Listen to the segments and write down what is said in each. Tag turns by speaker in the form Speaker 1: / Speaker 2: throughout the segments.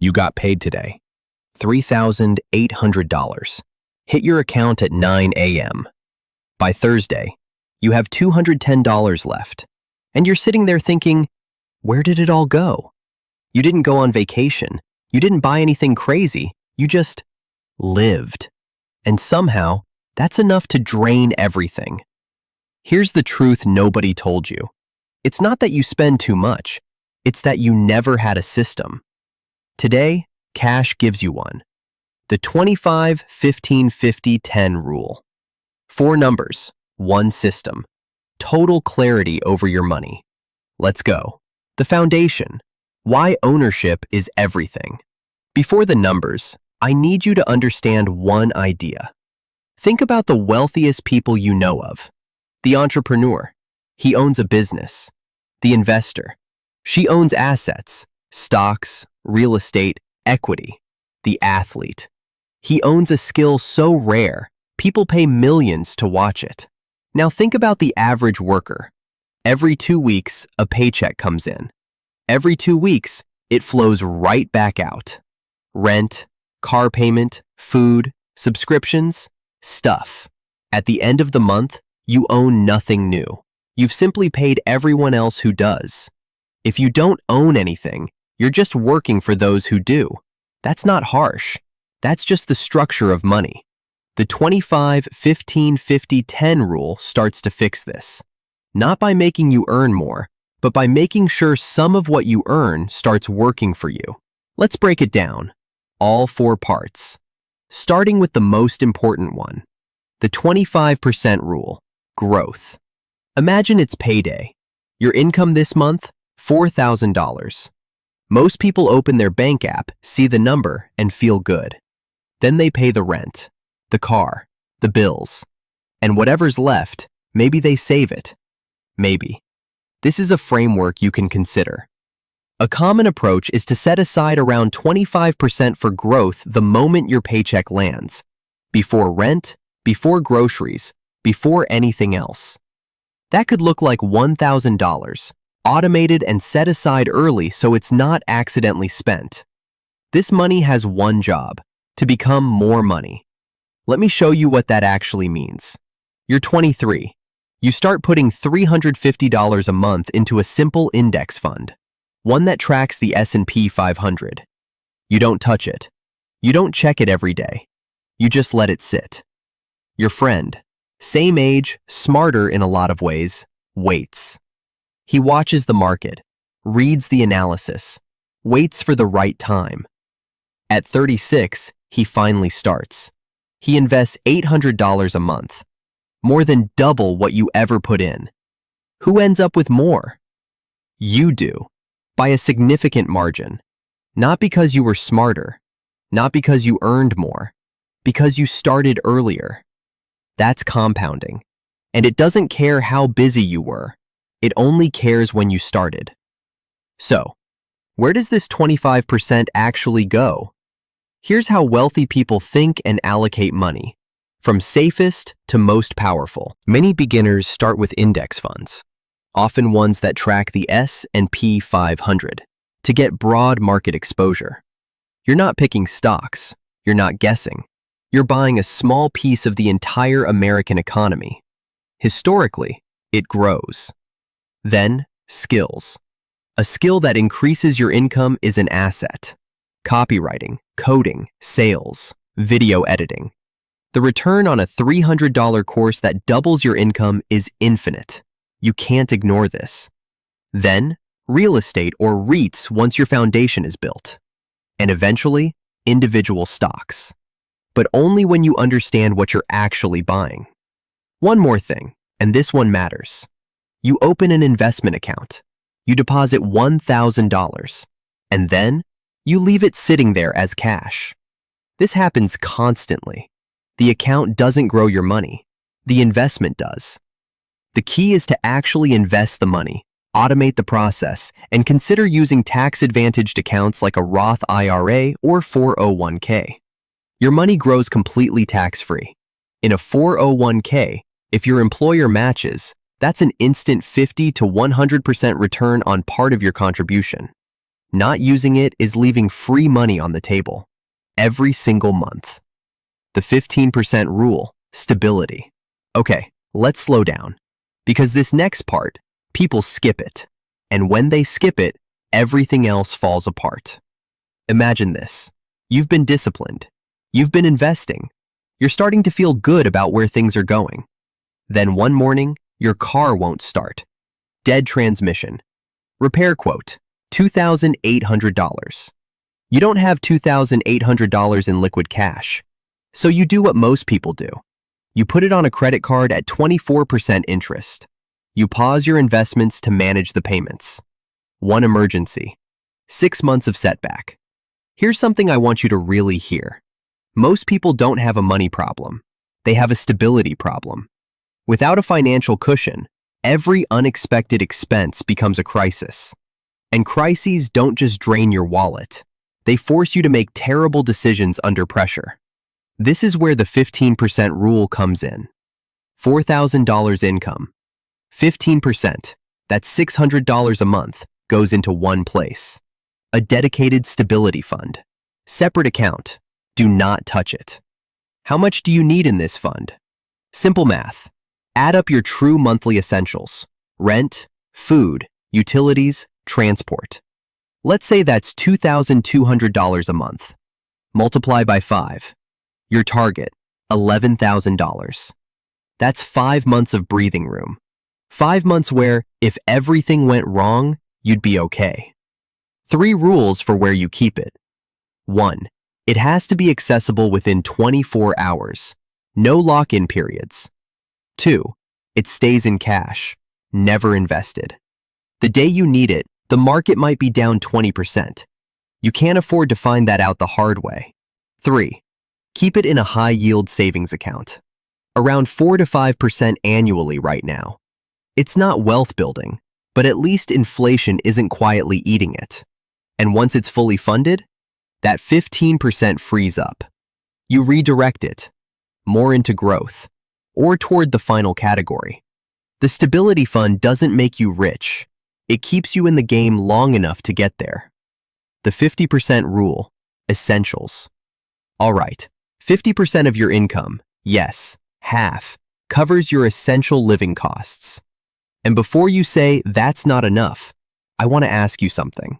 Speaker 1: You got paid today. $3,800. Hit your account at 9 a.m. By Thursday, you have $210 left. And you're sitting there thinking, where did it all go? You didn't go on vacation. You didn't buy anything crazy. You just lived. And somehow, that's enough to drain everything. Here's the truth nobody told you. It's not that you spend too much. It's that you never had a system. Today, Kash gives you one. The 25-15-50-10 rule. 4 numbers, 1 system. Total clarity over your money. Let's go. The foundation. Why ownership is everything. Before the numbers, I need you to understand one idea. Think about the wealthiest people you know of. The entrepreneur. He owns a business. The investor. She owns assets, stocks, real estate, equity. The athlete. He owns a skill so rare, people pay millions to watch it. Now think about the average worker. Every 2 weeks, a paycheck comes in. Every 2 weeks, it flows right back out. Rent, car payment, food, subscriptions, stuff. At the end of the month, you own nothing new. You've simply paid everyone else who does. If you don't own anything, you're just working for those who do. That's not harsh. That's just the structure of money. The 25-15-50-10 rule starts to fix this. Not by making you earn more, but by making sure some of what you earn starts working for you. Let's break it down. All 4 parts. Starting with the most important one. The 25% rule. Growth. Imagine it's payday. Your income this month, $4,000. Most people open their bank app, see the number, and feel good. Then they pay the rent, the car, the bills. And whatever's left, maybe they save it. Maybe. This is a framework you can consider. A common approach is to set aside around 25% for growth the moment your paycheck lands. Before rent, before groceries, before anything else. That could look like $1,000, automated and set aside early so it's not accidentally spent. This money has one job, to become more money. Let me show you what that actually means. You're 23. You start putting $350 a month into a simple index fund, one that tracks the S&P 500. You don't touch it. You don't check it every day. You just let it sit. Your friend, same age, smarter in a lot of ways, waits. He watches the market, reads the analysis, waits for the right time. At 36, he finally starts. He invests $800 a month, more than double what you ever put in. Who ends up with more? You do, by a significant margin. Not because you were smarter, not because you earned more, because you started earlier. That's compounding. And it doesn't care how busy you were. It only cares when you started. So, where does this 25% actually go? Here's how wealthy people think and allocate money. From safest to most powerful. Many beginners start with index funds, often ones that track the S&P 500, to get broad market exposure. You're not picking stocks. You're not guessing. You're buying a small piece of the entire American economy. Historically, it grows. Then, skills. A skill that increases your income is an asset. Copywriting, coding, sales, video editing. The return on a $300 course that doubles your income is infinite. You can't ignore this. Then, real estate or REITs once your foundation is built. And eventually, individual stocks. But only when you understand what you're actually buying. One more thing, and this one matters. You open an investment account. You deposit $1,000. And then, you leave it sitting there as cash. This happens constantly. The account doesn't grow your money. The investment does. The key is to actually invest the money, automate the process, and consider using tax-advantaged accounts like a Roth IRA or 401k. Your money grows completely tax-free. In a 401k, if your employer matches, that's an instant 50 to 100% return on part of your contribution. Not using it is leaving free money on the table every single month. The 15% rule, stability. Okay, let's slow down. Because this next part, people skip it. And when they skip it, everything else falls apart. Imagine this. You've been disciplined. You've been investing. You're starting to feel good about where things are going. Then one morning, your car won't start. Dead transmission. Repair quote, $2,800. You don't have $2,800 in liquid cash. So you do what most people do. You put it on a credit card at 24% interest. You pause your investments to manage the payments. One emergency. 6 months of setback. Here's something I want you to really hear. Most people don't have a money problem. They have a stability problem. Without a financial cushion, every unexpected expense becomes a crisis. And crises don't just drain your wallet. They force you to make terrible decisions under pressure. This is where the 15% rule comes in. $4,000 income. 15%, that's $600 a month, goes into one place. A dedicated stability fund. Separate account. Do not touch it. How much do you need in this fund? Simple math. Add up your true monthly essentials. Rent, food, utilities, transport. Let's say that's $2,200 a month. Multiply by 5. Your target, $11,000. That's 5 months of breathing room. 5 months where, if everything went wrong, you'd be okay. 3 rules for where you keep it. 1. It has to be accessible within 24 hours. No lock-in periods. 2. It stays in cash, never invested. The day you need it, the market might be down 20%. You can't afford to find that out the hard way. 3. Keep it in a high-yield savings account. Around 4 to 5% annually right now. It's not wealth building, but at least inflation isn't quietly eating it. And once it's fully funded, that 15% frees up. You redirect it, more into growth, or toward the final category. The stability fund doesn't make you rich. It keeps you in the game long enough to get there. The 50% rule, essentials. All right, 50% of your income, yes, half, covers your essential living costs. And before you say that's not enough, I want to ask you something.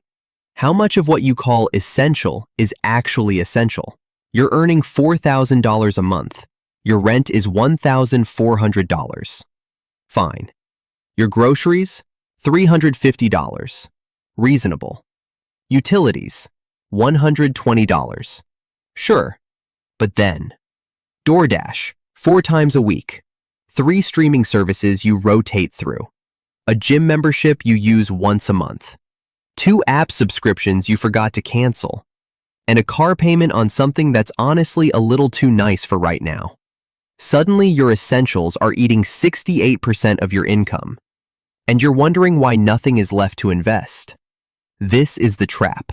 Speaker 1: How much of what you call essential is actually essential? You're earning $4,000 a month. Your rent is $1,400. Fine. Your groceries? $350. Reasonable. Utilities? $120. Sure. But then, DoorDash, 4 times a week. 3 streaming services you rotate through. A gym membership you use once a month. 2 app subscriptions you forgot to cancel. And a car payment on something that's honestly a little too nice for right now. Suddenly, your essentials are eating 68% of your income. And you're wondering why nothing is left to invest. This is the trap.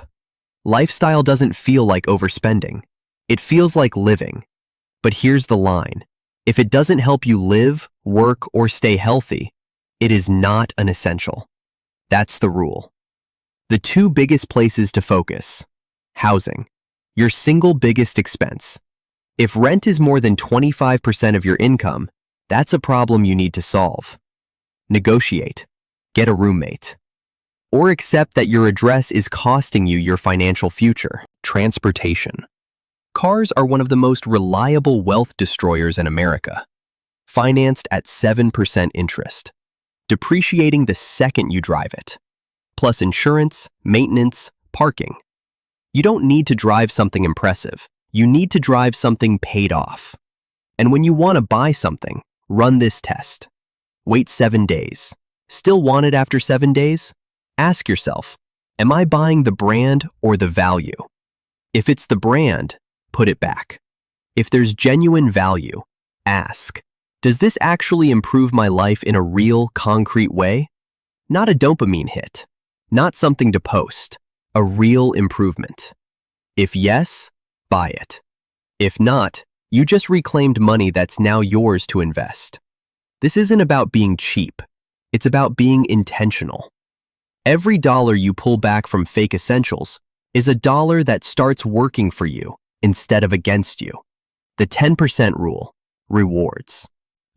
Speaker 1: Lifestyle doesn't feel like overspending. It feels like living. But here's the line. If it doesn't help you live, work, or stay healthy, it is not an essential. That's the rule. The 2 biggest places to focus. Housing. Your single biggest expense. If rent is more than 25% of your income, that's a problem you need to solve. Negotiate. Get a roommate. Or accept that your address is costing you your financial future. Transportation. Cars are one of the most reliable wealth destroyers in America. Financed at 7% interest. Depreciating the second you drive it. Plus insurance, maintenance, parking. You don't need to drive something impressive. You need to drive something paid off. And when you want to buy something, run this test. Wait 7 days. Still want it after 7 days? Ask yourself, am I buying the brand or the value? If it's the brand, put it back. If there's genuine value, ask, does this actually improve my life in a real, concrete way? Not a dopamine hit. Not something to post. A real improvement. If yes, buy it. If not, you just reclaimed money that's now yours to invest. This isn't about being cheap. It's about being intentional. Every dollar you pull back from fake essentials is a dollar that starts working for you instead of against you. The 10% rule, rewards.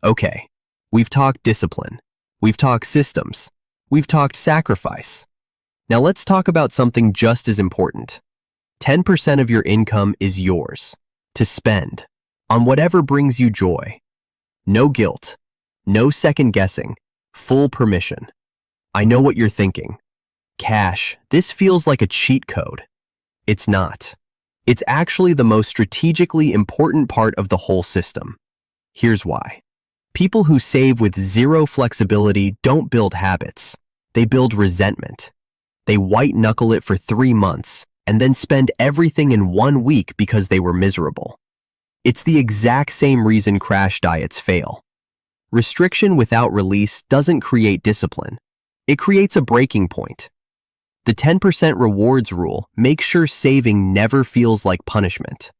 Speaker 1: Okay, we've talked discipline, we've talked systems, we've talked sacrifice. Now let's talk about something just as important. 10% of your income is yours to spend on whatever brings you joy. No guilt, no second guessing, full permission. I know what you're thinking. Cash, this feels like a cheat code. It's not. It's actually the most strategically important part of the whole system. Here's why. People who save with zero flexibility don't build habits. They build resentment. They white-knuckle it for 3 months and then spend everything in 1 week because they were miserable. It's the exact same reason crash diets fail. Restriction without release doesn't create discipline. It creates a breaking point. The 10% rewards rule makes sure saving never feels like punishment.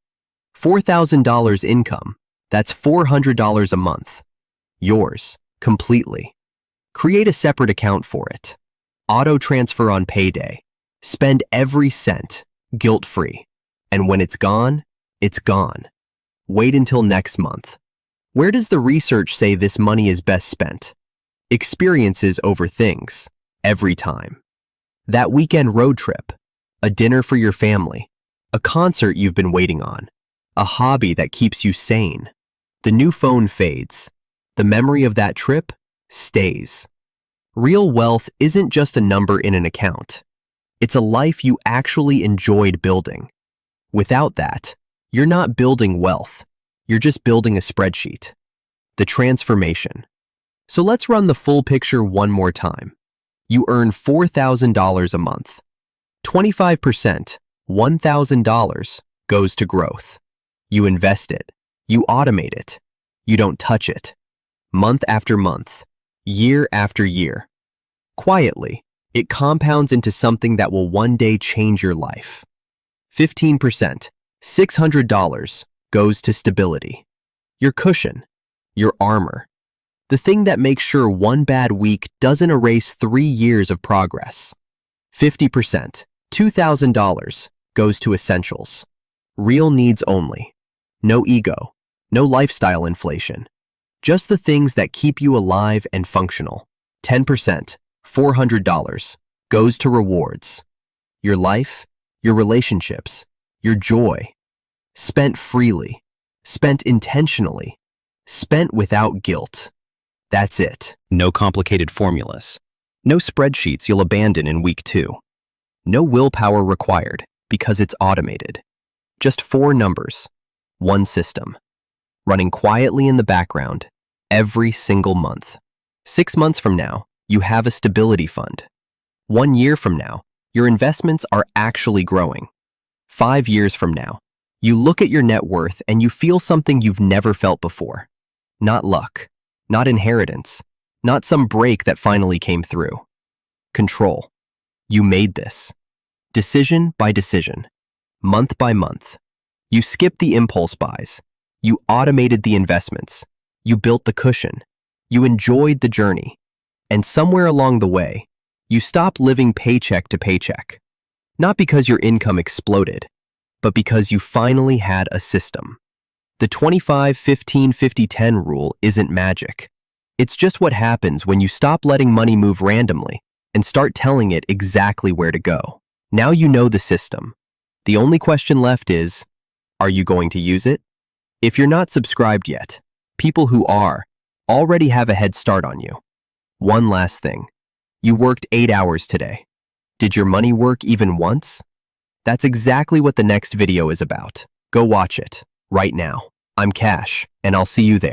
Speaker 1: $4,000 income, that's $400 a month. Yours, completely. Create a separate account for it. Auto transfer on payday. Spend every cent, guilt-free. And when it's gone, it's gone. Wait until next month. Where does the research say this money is best spent? Experiences over things, every time. That weekend road trip, a dinner for your family, a concert you've been waiting on, a hobby that keeps you sane. The new phone fades. The memory of that trip stays. Real wealth isn't just a number in an account. It's a life you actually enjoyed building. Without that, you're not building wealth. You're just building a spreadsheet. The transformation. So let's run the full picture one more time. You earn $4,000 a month. 25%, $1,000, goes to growth. You invest it. You automate it. You don't touch it. Month after month, year after year. Quietly, it compounds into something that will one day change your life. 15%, $600, goes to stability. Your cushion, your armor. The thing that makes sure one bad week doesn't erase 3 years of progress. 50%, $2,000, goes to essentials. Real needs only. No ego, no lifestyle inflation. Just the things that keep you alive and functional. 10%, $400, goes to rewards. Your life, your relationships, your joy. Spent freely, spent intentionally, spent without guilt. That's it. No complicated formulas. No spreadsheets you'll abandon in week 2. No willpower required because it's automated. Just 4 numbers, 1 system, running quietly in the background every single month. 6 months from now, you have a stability fund. 1 year from now, your investments are actually growing. 5 years from now, you look at your net worth and you feel something you've never felt before. Not luck, not inheritance, not some break that finally came through. Control. You made this. Decision by decision, month by month. You skipped the impulse buys. You automated the investments. You built the cushion. You enjoyed the journey. And somewhere along the way, you stopped living paycheck to paycheck. Not because your income exploded, but because you finally had a system. The 25-15-50-10 rule isn't magic. It's just what happens when you stop letting money move randomly and start telling it exactly where to go. Now you know the system. The only question left is, are you going to use it? If you're not subscribed yet, people who are already have a head start on you. One last thing. You worked 8 hours today. Did your money work even once? That's exactly what the next video is about. Go watch it, right now. I'm Kash, and I'll see you there.